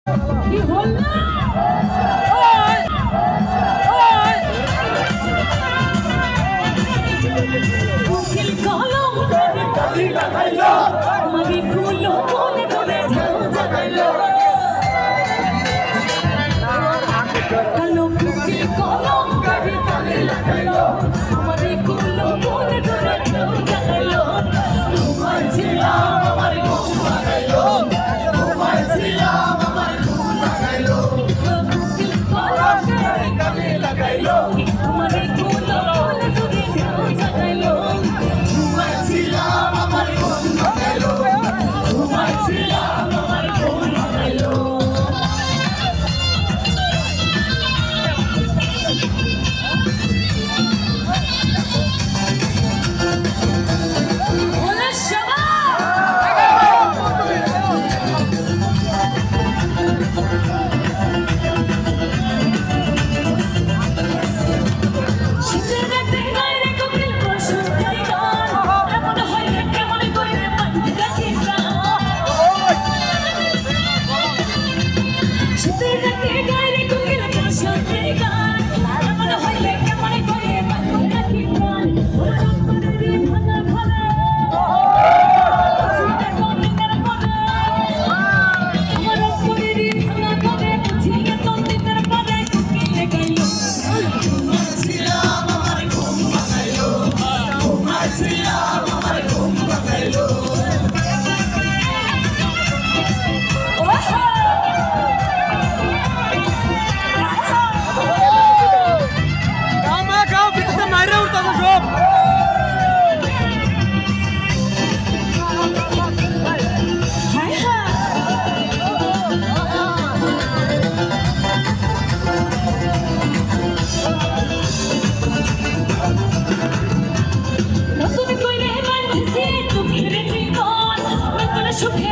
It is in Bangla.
কি হলো? উকিল কলম করে টালি লাগাইলো, আমাকে কুলো বলে করে ঢেউ জাগাইলো। কালো উকিল কলম করে টালি লাগাইলো, আমাকে কুলো বলে করে ঢেউ জাগাইলো। ঘুমাচ্ছিলাম আমার ঘুম ভাঙাইলো, ঘুমাচ্ছিলাম আমার ঘুম ভাঙাইলো। উকিল কলম করে টালি লাগাইলো, আমাকে কুলো বলে করে ঢেউ জাগাইলো। ঘুমাচ্ছিলাম আমার ঘুম ভাঙাইলো, ঘুমাচ্ছিলাম আমার ঘুম ভাঙাইলো। ওরে শাবাশ! শীতের রাতে গায়ে কোকিল বসন্তের গান, এমন হইলে কেমন করে বাঁধি রাখি প্রাণ। শীতের রাতে গায়ে কোকিল বসন্তের গান, এমন হইলে কেমন করে বাঁধি রাখি প্রাণ। ওরে অন্তরেরই ভাঙা ঘরে, বুঝিয়ে তন্দিতের পরে। আমার অন্তরেরই ভাঙা ঘরে, বুঝিয়ে তন্দিতের পরে কোকিল গাইলো। ঘুমাচ্ছিলাম আমার ঘুম ভাঙাইলো, ঘুমাচ্ছিলাম আমার ঘুম ভাঙাইলো। গাও বিদেশে মাইরে উঠতাছে সব। হায় হায়, নতুন কইরে বাঁধছি দুঃখের জীবন, নতুন সুখে